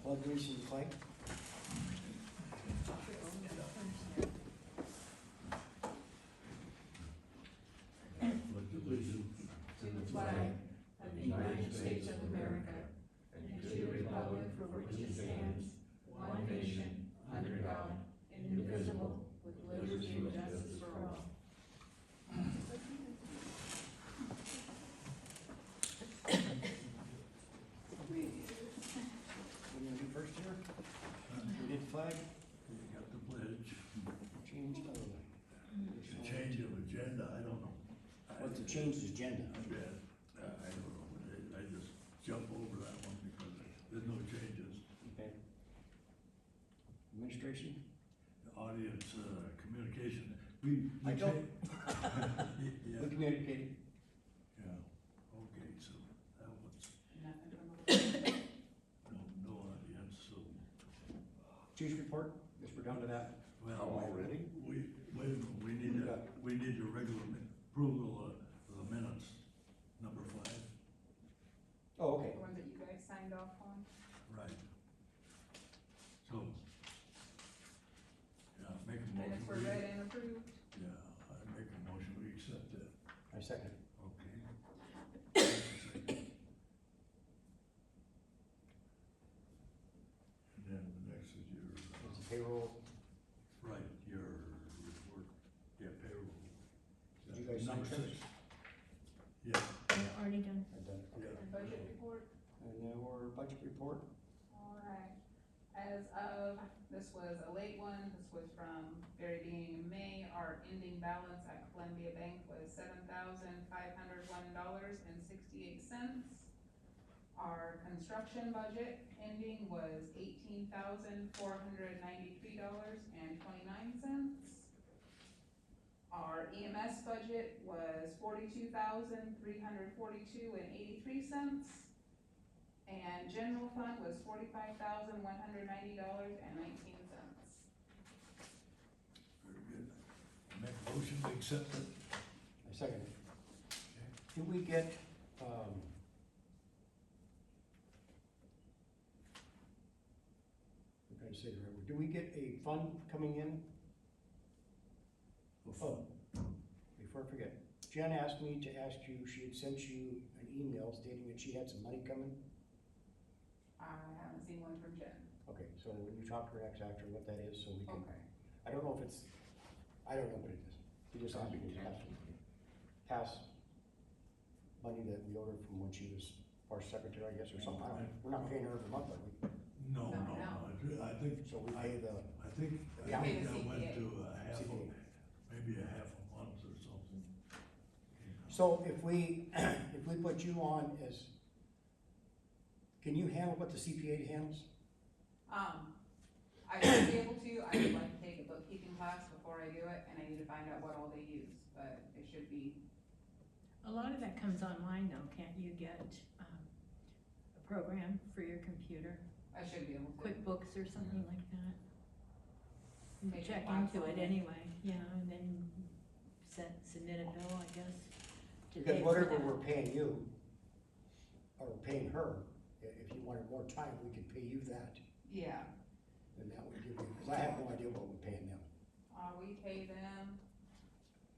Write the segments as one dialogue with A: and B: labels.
A: Pledge allegiance to the flag.
B: To the flag of the United States of America and to the republic for which it stands, one nation, under God, indivisible, with liberty and justice for all.
A: What are you gonna do first here? We did the flag,
C: You got the pledge.
A: changed,
C: The change of agenda, I don't know.
A: what's the changed agenda?
C: I don't know, I just jump over that one because there's no changes.
A: Okay. Administration?
C: The audience, communication, we.
A: I don't.
C: Yeah,
A: We communicated.
C: yeah, okay, so that was, no audience, so,
A: Chief's report, guess we're down to that.
C: well.
A: Already?
C: Wait a minute, we need your regular approval of the minutes, number 5.
A: Oh, okay.
B: The one that you guys signed off on.
C: Right. So, yeah, make a motion.
B: Minutes were read and approved.
C: Yeah, I make a motion, we accept it.
A: I second.
C: Okay. And then the next is your,
A: It's the payroll.
C: right, your report, yeah, payroll.
A: Did you guys sign
C: Number
A: checks?
C: 6. Yeah,
D: Already done.
A: I've done.
C: yeah.
B: And budget report.
A: And then our budget report.
B: Alright, as of, this was a late one, this was from very beginning of May, our ending balance at Columbia Bank was $7,501.68. Our construction budget ending was $18,493.29. Our EMS budget was $42,342.83. And general fund was $45,190.19.
C: Very good. Make a motion to accept it.
A: I second it. Do we get, I'm trying to say the right word, do we get a fund coming in? Oh, before I forget, Jen asked me to ask you, she had sent you an email stating that she had some money coming.
B: I haven't seen one from Jen.
A: Okay, so when you talk to her next after what that is, so we can,
B: Okay.
A: I don't know if it's, I don't know what it is. He just asked me to pass money that we owed her from when she was our secretary, I guess, or something. I don't know. We're not paying her every month, are we?
C: No,
B: No,
C: no,
B: no.
C: I think,
A: So we pay the,
C: I think
A: Yeah.
C: that
B: Pay the
C: went
B: CPA.
C: to
A: CPA.
C: maybe a half a month or something.
A: so if we put you on as, can you handle what the CPA handles?
B: I should be able to, I would like to take a bookkeeping class before I do it, and I need to find out what all they use, but it should be,
D: A lot of that comes online though, can't you get, a program for your computer,
B: I should be able to.
D: QuickBooks or something like that? You
B: Take a
D: check
B: class
D: into
B: on
D: it
B: it.
D: anyway, yeah, and then submit a bill, I guess, to
A: Because
D: pay for
A: whatever
D: that.
A: we're paying you, or paying her, if you wanted more time, we could pay you that,
B: Yeah,
A: and that would give you, because I have no idea what we're paying them.
B: we pay them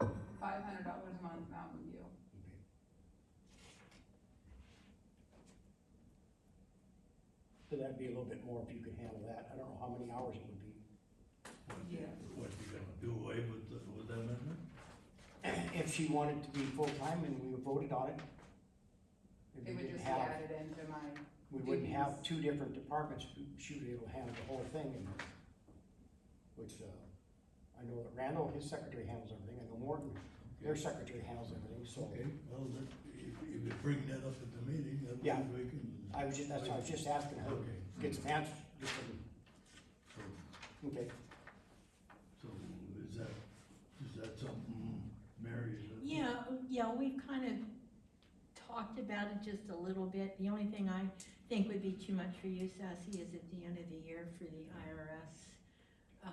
B: $500 a month Mountain View.
A: Okay. So that'd be a little bit more if you could handle that. I don't know how many hours it would be.
B: Yeah.
C: What you gonna do away with that amendment?
A: If she wanted to be full-time and we voted on it. if
B: It
A: we
B: would
A: didn't
B: just be
A: have-
B: added into my,
A: We wouldn't have
B: duties.
A: two different departments, she would be able to handle the whole thing, and, which, I know that Randall, his secretary handles everything, I know Morton, their secretary handles everything, so.
C: Okay, well, if you bring that up at the meeting, then
A: Yeah.
C: we can.
A: That's why I was just asking her,
C: Okay.
A: get some answers, get some,
C: So,
A: okay.
C: so is that something, Mary?
D: Yeah, we've kind of talked about it just a little bit. The only thing I think would be too much for you, Sassy, is at the end of the year for the IRS,
C: Yeah,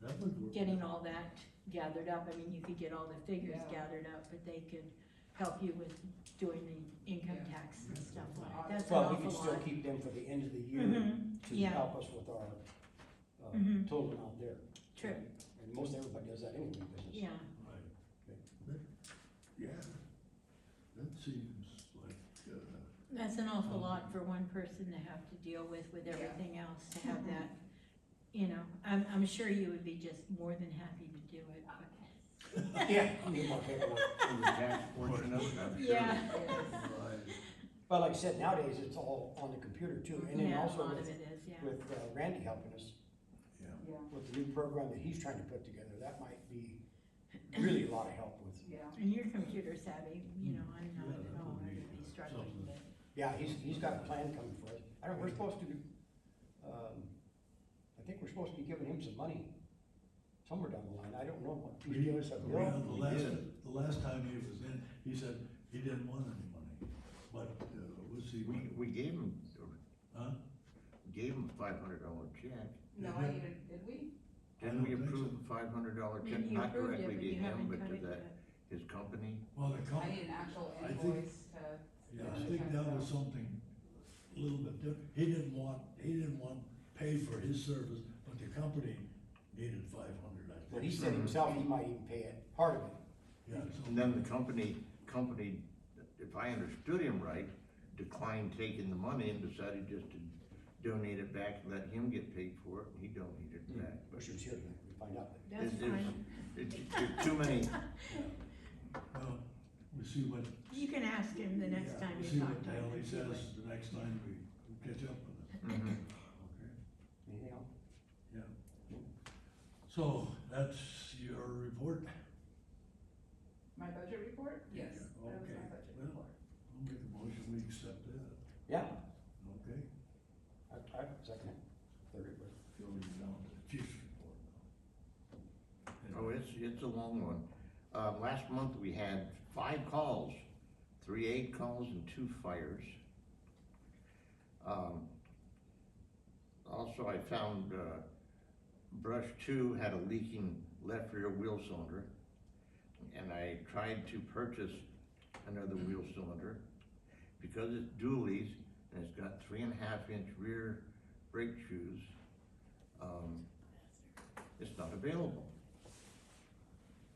C: that would work.
D: getting all that gathered up. I mean, you could get all the figures
B: Yeah.
D: gathered up, but they could help you with doing the income tax and stuff like that. That's an
A: Well, we
D: awful
A: can still
D: lot.
A: keep them for the end of the year to
D: yeah.
A: help us with our,
D: Mhm.
A: total amount there.
D: True,
A: And most everybody does that anyway in business.
D: yeah.
C: Right. Yeah, that seems like,
D: That's an awful lot for one person to have to deal with everything else, to have that, you know, I'm sure you would be just more than happy to do it, but.
A: Yeah, we need more paperwork.
E: In the tax portion of it, I'm sure.
D: Yeah.
C: right,
A: But like I said, nowadays, it's all on the computer too, and then
D: Yeah, a
A: also
D: lot of
A: with,
D: it is, yeah.
A: with Randy helping us
C: yeah.
B: Yeah,
A: with the new program that he's trying to put together, that might be really a lot of help with.
B: yeah.
D: And you're computer savvy, you know, I'm not
C: Yeah,
D: at
C: that
D: all,
C: would
D: I
C: be,
D: would be struggling
C: something.
D: with it.
A: Yeah, he's got a plan coming for us. I don't, we're supposed to, I think we're supposed to be giving him some money somewhere down the line, I don't know what, he's giving us a bill.
C: Yeah,
E: We did.
C: the last time he was in, he said he didn't want any money, but, was he?
E: We gave him,
C: Huh?
E: gave him a $500 check.
B: No, I even, did we?
E: Didn't we
C: I don't think
E: approve
C: so.
E: a $500 check,
D: Maybe you
E: not
D: approved it,
E: directly
D: but
E: to
D: you
E: him,
D: haven't
E: but
D: cut
E: to
D: it
E: the,
D: yet.
E: his company?
C: Well, the
B: I
C: company,
B: need an actual
C: I think-
B: invoice to.
C: yeah, I think that was something a little bit different. He didn't want pay for his service, but the company needed 500, I think.
A: But he said himself, he might even pay it, part of it.
C: Yeah, so.
E: And then the company, if I understood him right, declined taking the money and decided just to donate it back and let him get paid for it, and he donated it back.
A: Wish he was here tonight, we find out.
D: That's
E: It's-
D: fine,
E: It's too many,
C: Well, we see what.
D: you can ask him the next
C: yeah,
D: time
C: we'll
D: you
C: see
D: talk
C: what
D: to
C: the
D: him.
C: hell he
D: and see
C: says
D: what-
C: the next time we catch up with it,
E: mhm.
C: okay?
A: Anything else?
C: Yeah. So, that's your report?
B: My budget report? Yes, that was
C: Okay,
B: my budget
C: well.
B: report.
C: I'll make a motion, we accept that,
A: Yeah,
C: okay?
A: I second it, third it, but.
C: Going down to the chief's report now.
E: Oh, it's a long one. Last month, we had 5 calls, 3 aid calls and 2 fires. Also, I found, brush 2 had a leaking left rear wheel cylinder, and I tried to purchase another wheel cylinder. Because it's dualies, and it's got 3.5-inch rear brake shoes, it's not available.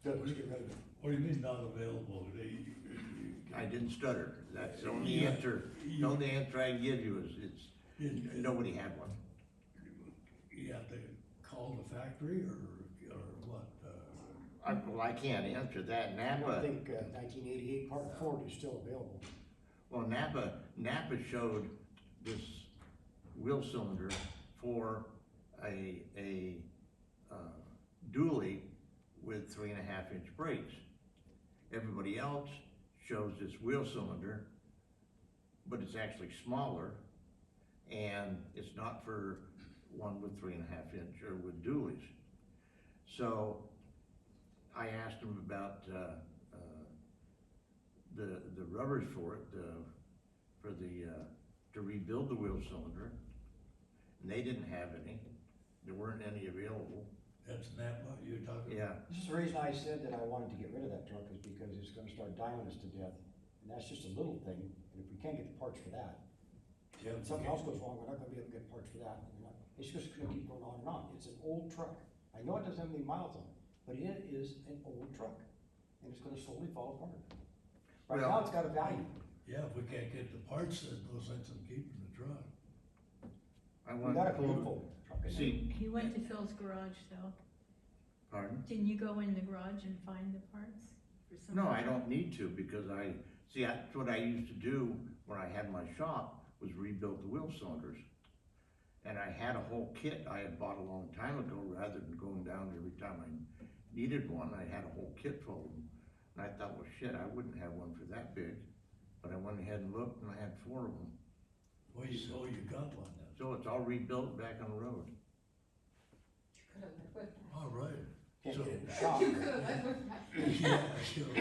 A: Good, let's get rid of it.
C: What do you mean not available?
E: I didn't stutter. That's the only answer, the only answer I can give you is, it's, nobody had one.
C: You have to call the factory or what?
E: Well, I can't answer that.
A: I don't
E: Napa,
A: think 1988 Part Ford is still available.
E: well, Napa showed this wheel cylinder for a dually with 3.5-inch brakes. Everybody else shows this wheel cylinder, but it's actually smaller, and it's not for one with 3.5-inch or with dualies. So I asked them about the rubbers for it, to rebuild the wheel cylinder, and they didn't have any. There weren't any available.
C: That's Napa you're talking about?
E: Yeah,
A: This is the reason I said that I wanted to get rid of that truck is because it's gonna start diming us to death. And that's just a little thing, and if we can't get the parts for that,
C: Yeah.
A: if something else goes wrong, we're not gonna be able to get parts for that. It's just gonna keep going on and on. It's an old truck. I know it doesn't have any miles on it, but it is an old truck, and it's gonna slowly fall apart. Right
E: Well-
A: now, it's got a value.
C: Yeah, if we can't get the parts, there's no sense in keeping the truck.
E: I
A: We
E: wanted
A: got a
E: to pull,
A: beautiful truck in there.
E: see,
D: He went to Phil's garage though.
E: pardon?
D: Didn't you go in the garage and find the parts for some?
E: No, I don't need to, because that's what I used to do when I had my shop, was rebuild the wheel cylinders. And I had a whole kit I had bought a long time ago, rather than going down every time I needed one, I had a whole kit full of them. And I thought, well, shit, I wouldn't have one for that big, but I went ahead and looked, and I had 4 of them.
C: Well, you got one then.
E: So it's all rebuilt back on the road.
B: You could have lived with that.
C: All right.
A: Can't
C: So-
A: get it in the shop.
B: You could have lived with that.
C: Yeah, sure.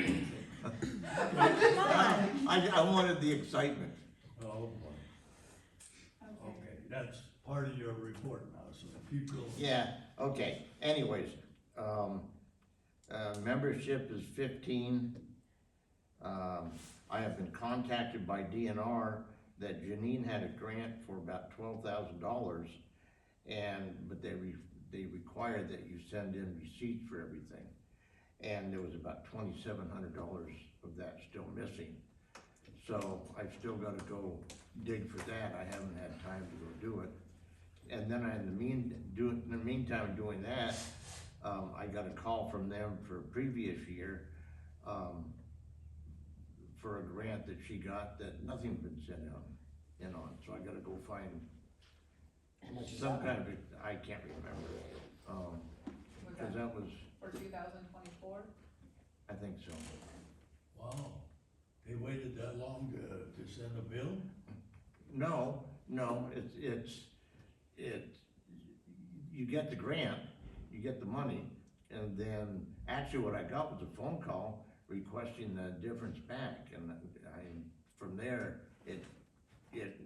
D: Come on.
E: I wanted the excitement.
C: Oh, boy. Okay, that's part of your report now, so keep going.
E: Yeah, okay, anyways, membership is 15. I have been contacted by DNR that Janine had a grant for about $12,000, but they required that you send in receipts for everything. And there was about $2,700 of that still missing. So I've still gotta go dig for that. I haven't had time to go do it. And then in the meantime of doing that, I got a call from them for a previous year, for a grant that she got that nothing's been sent in on, so I gotta go find
A: How much is
E: some
A: that?
E: kind of, I can't remember,
B: Was
E: cause that was,
B: for 2024?
E: I think so.
C: Wow, they waited that long to send a bill?
E: No, it's, you get the grant, you get the money, and then, actually what I got was a phone call requesting the difference back, and from there, it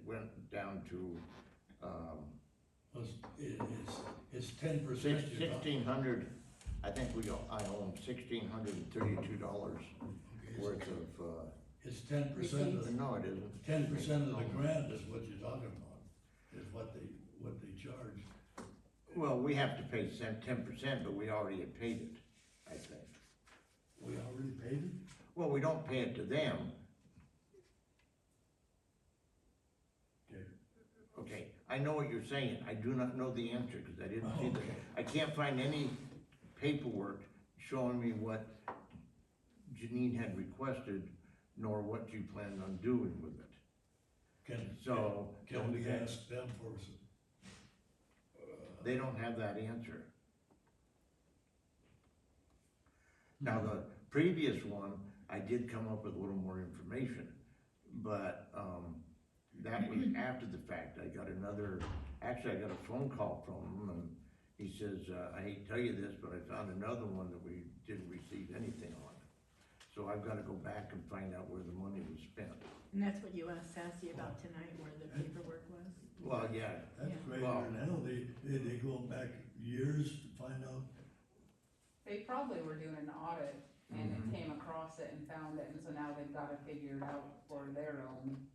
E: went down to,
C: It's 10%.
E: $1,600, I think I owe them $1,632 worth of,
C: It's 10% of,
E: no, it isn't.
C: 10% of the grant is what you're talking about, is what they charge.
E: Well, we have to pay 10%, but we already had paid it, I think.
C: We already paid it?
E: Well, we don't pay it to them.
C: Okay.
E: Okay, I know what you're saying. I do not know the answer, because I didn't see the,
C: Okay.
E: I can't find any paperwork showing me what Janine had requested, nor what you planned on doing with it.
C: Can we ask them for some?
E: They don't have that answer. Now, the previous one, I did come up with a little more information, but, that was after the fact. I got actually I got a phone call from him, and he says, I hate to tell you this, but I found another one that we didn't receive anything on. So I've gotta go back and find out where the money was spent.
D: And that's what you asked Sassy about tonight, where the paperwork was.
E: Well, yeah,
C: That's
D: Yeah.
C: great,
E: Well-
C: now they go back years to find out.
B: They probably were doing an audit and
E: Mhm.
B: it came across it and found it, and so now they've gotta figure it out for their own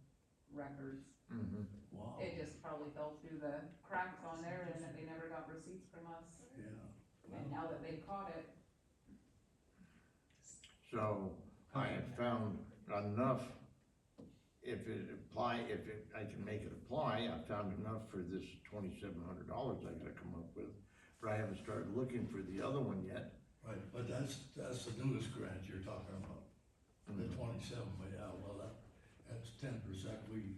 B: records.
E: mhm.
C: Wow,
B: It just probably fell through the cracks on there and that they never got receipts from us.
C: yeah.
B: And now that they caught it,
E: So I have found enough, if I can make it apply, I found enough for this $2,700 I gotta come up with. But I haven't started looking for the other one yet.
C: Right, but that's the newest grant you're talking about, the
E: Mhm.
C: 27, but yeah, well, that's 10%, we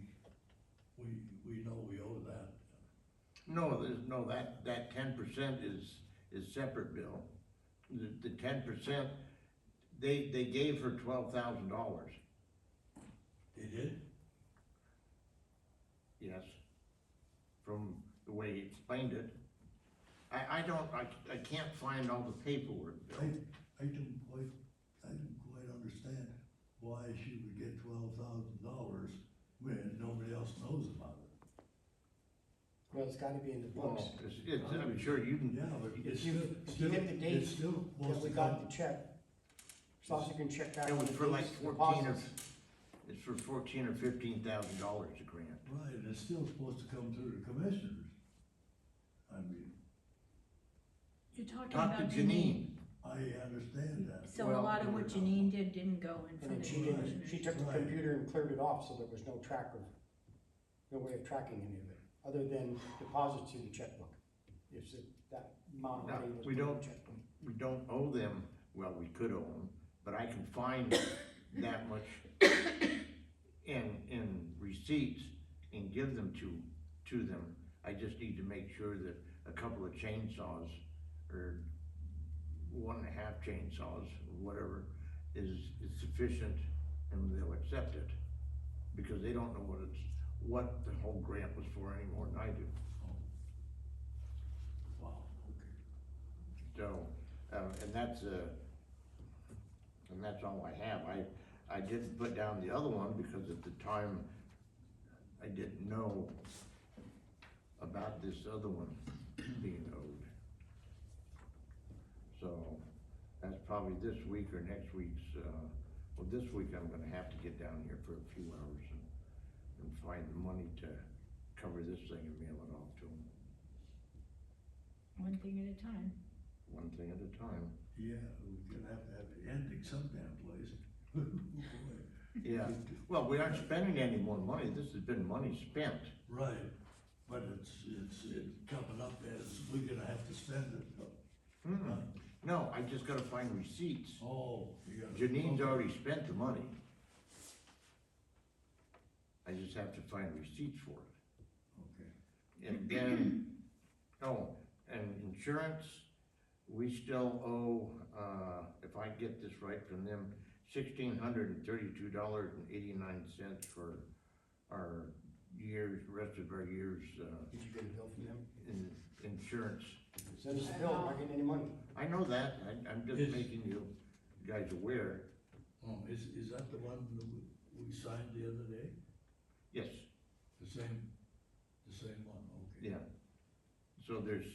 C: know we owe that.
E: No, that 10% is separate, Bill. The 10%, they gave her $12,000,
C: They did?
E: yes, from the way he explained it. I can't find all the paperwork, Bill.
C: I didn't quite understand why she would get $12,000 when nobody else knows about it.
A: Well, it's gotta be in the books.
E: Well, I'm sure you can,
C: Yeah, but it's
A: If you get the date
C: it's still
A: that
C: supposed
A: we
C: to
A: got
C: come.
A: the check, Saucy can check that.
E: it
A: on
E: was
A: the
E: for like
A: dates,
E: 14 or,
A: deposits.
E: it's for $14,000 or $15,000 a grant.
C: Right, and it's still supposed to come through the commissioners. I mean,
D: You're talking
E: Talk to
D: about
E: Janine.
C: I understand that.
D: So a
E: Well,
D: lot of what Janine did didn't go in
A: And
D: front
A: then
D: of
A: she
D: the
A: didn't,
D: commissioners.
A: she took the
C: Right.
A: computer and cleared it off, so there was no no way of tracking any of it, other than deposits to the checkbook. If that amount of
E: No,
A: money was
E: we
A: put in the
E: don't.
A: checkbook.
E: We don't owe them, well, we could owe them, but I can find that much in receipts and give them to them. I just need to make sure that a couple of chainsaws, or 1.5 chainsaws, or whatever, is sufficient, and they'll accept it. Because they don't know what the whole grant was for any more than I do.
C: Wow, okay.
E: So, and that's all I have. I didn't put down the other one because at the time, I didn't know about this other one being owed. So, that's probably this week or next week's, well, this week I'm gonna have to get down here for a few hours and and find the money to cover this thing and mail it off to them,
D: One thing at a time.
E: one thing at a time.
C: Yeah, we're gonna have to have it ending some damn place. Boy.
E: Yeah, well, we aren't spending any more money, this has been money spent.
C: Right, but it's coming up as we're gonna have to spend it.
E: Mm-mm. No, I just gotta find receipts.
C: Oh, you gotta.
E: Janine's
C: okay.
E: already spent the money. I just have to find receipts for it.
C: Okay,
E: And then, oh, and insurance, we still owe, if I get this right from them, $1,632.89 for our years, rest of our years,
A: Did you get a bill from them?
E: in insurance.
A: Send us a bill, I'm not getting any money.
E: I know that, I'm just
C: Is-
E: making you guys aware.
C: oh, is that the one that we signed the other day?
E: Yes,
C: The same one, okay.
E: yeah. So there's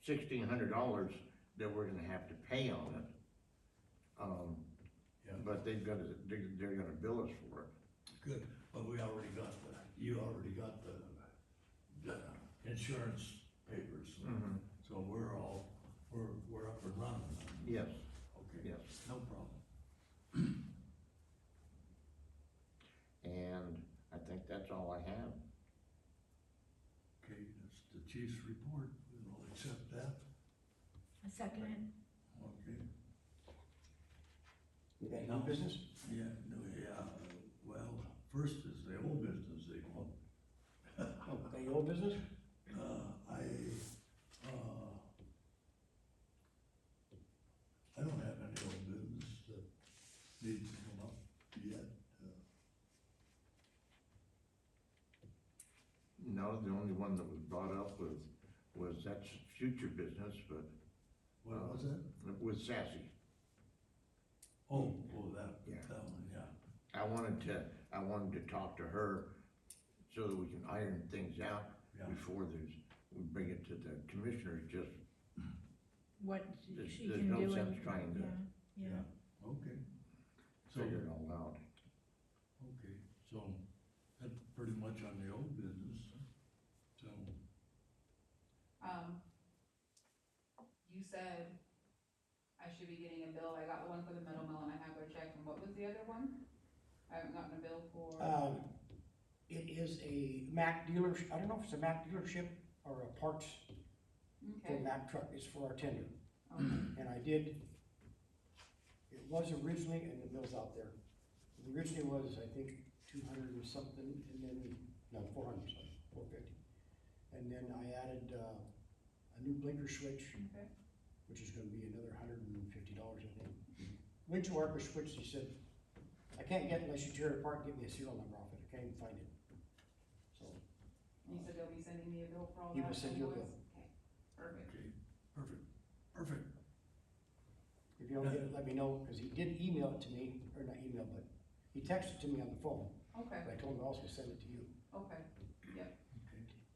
E: $1,600 that we're gonna have to pay on it.
C: Yeah,
E: But they're gonna bill us for it.
C: good, but you already got the insurance papers, so we're up and running.
E: Yes,
C: Okay,
E: yes.
C: no problem.
E: And I think that's all I have.
C: Okay, that's the chief's report, we'll accept that,
D: A second it.
C: okay.
A: You got any business?
C: Yeah, no, yeah, well, first is the old business they want.
A: Oh, got your old business?
C: I don't have any old business that needs to come up yet.
E: No, the only one that was brought up was that's future business, but
C: What was that?
E: with Sassy.
C: Oh, that
E: Yeah.
C: one, yeah.
E: I wanted to talk to her so that we can iron things out
C: Yeah.
E: before we bring it to the commissioners, just,
D: What
E: There's-
D: she
E: there's
D: can
E: no
D: do.
E: sense
D: and-
E: trying to-
D: Yeah,
C: Okay. So,
E: figure it all out.
C: okay, so that's pretty much on the old business, so.
B: You said I should be getting a bill, I got the one for the metal mill and I have their check, and what was the other one? I haven't gotten a bill for.
A: It is a Mack dealer, I don't know if it's a Mack dealership or a parts for
B: Okay,
A: Mack truck, it's for our tender.
B: okay,
A: And I did, it was originally, and the bill's out there. It originally was, I think, 200 and something, and then, no, 400, sorry, 450. And then I added, a new blinker switch,
B: okay,
A: which is gonna be another $150, I think. Windshield wiper switch, he said, I can't get it unless you tear it apart and give me a serial number off it, I can't even find it. So,
B: and you said they'll be sending me a bill for all that?
A: He will send you a bill.
B: invoice? Okay, perfect.
C: Okay, perfect.
A: if you don't get it, let me know, cause he did email it to me, or not email, but he texted it to me on the phone,
B: Okay,
A: but I told him to also send it to you.
B: okay,
C: Okay,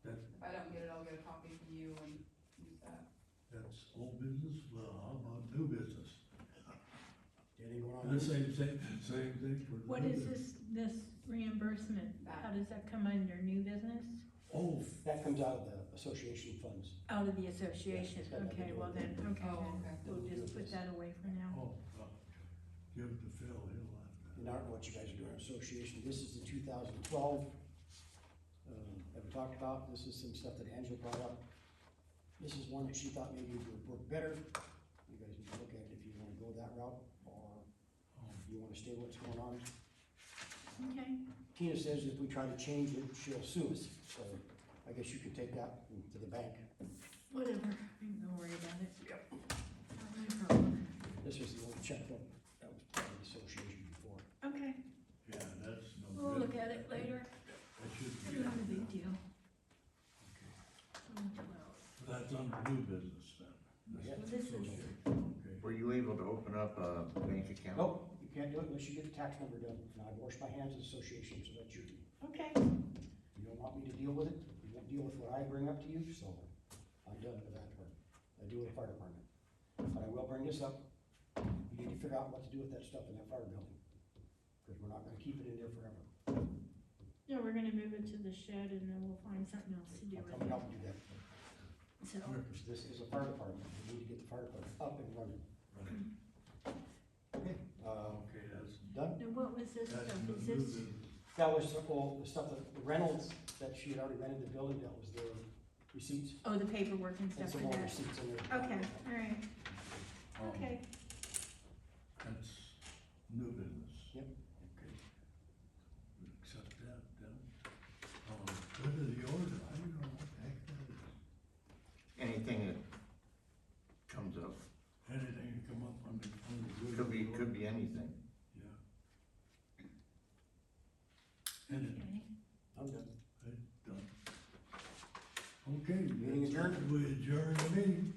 C: that,
B: if I don't get it, I'll get a copy from you and use that.
C: that's old business, well, how about new business?
A: Anything going on?
C: The same thing for the
D: What
C: new
D: is
C: business.
D: this reimbursement? How does that come under new business?
C: Oh,
A: That comes out of the association funds.
D: Out of the association,
A: Yes, it's got nothing to
D: okay,
A: do
D: well
A: with
D: then,
A: it.
D: okay,
B: Oh,
D: then,
B: okay.
D: we'll just put that away for now.
C: give it to Phil, he'll have
A: And
C: that.
A: I don't know what you guys are doing, association, this is the 2012, that we talked about, this is some stuff that Angela brought up. This is one that she thought maybe would work better, you guys need to look at it if you wanna go that route, or you wanna stay what's going on.
D: Okay,
A: Tina says if we try to change it, she'll sue us, so I guess you can take that to the bank.
D: whatever, don't worry about it. Not my problem.
A: This was the old checkbook that was part of the association before.
D: Okay,
C: Yeah, that's no good.
D: we'll look at it later,
C: That should
D: it's
C: be,
D: not a big deal.
C: okay. That's under new business then.
A: Yeah.
C: That's
D: This is-
C: associated. Okay.
E: Were you able to open up a bank account?
A: Nope, you can't do it unless you get the tax number done, and I've washed my hands of the association, so that's you.
D: Okay,
A: You don't want me to deal with it, you won't deal with what I bring up to you, so I'm done with that part. I deal with the fire department. But I will bring this up, you need to figure out what to do with that stuff in that fire building, because we're not gonna keep it in there forever.
D: Yeah, we're gonna move it to the shed and then we'll find something else to do
A: I'll
D: with
A: come and
D: it.
A: help you do that.
D: So,
A: Because this is a fire department, we need to get the fire department up and running.
C: Right.
A: Okay,
C: Okay, that's,
A: done?
D: now what was this
C: that's
D: stuff?
C: new
D: Is this,
C: business.
A: That was all the stuff that, the rentals that she had already rented the building, that was their receipts,
D: oh, the paperwork and
A: and
D: stuff
A: some
D: for
A: more
D: that?
A: receipts in there.
D: Okay, alright, okay.
C: That's new business.
A: Yep.
C: Okay. We accept that then. Good of the order, I don't know what the heck that is.
E: Anything that comes up,
C: Anything to come up on the good of
E: could be,
C: the order?
E: could be anything.
C: Yeah. Anything,
D: Okay.
A: I'm done.
C: right, done. Okay.
A: Meeting adjourned.
C: We adjourn the meeting.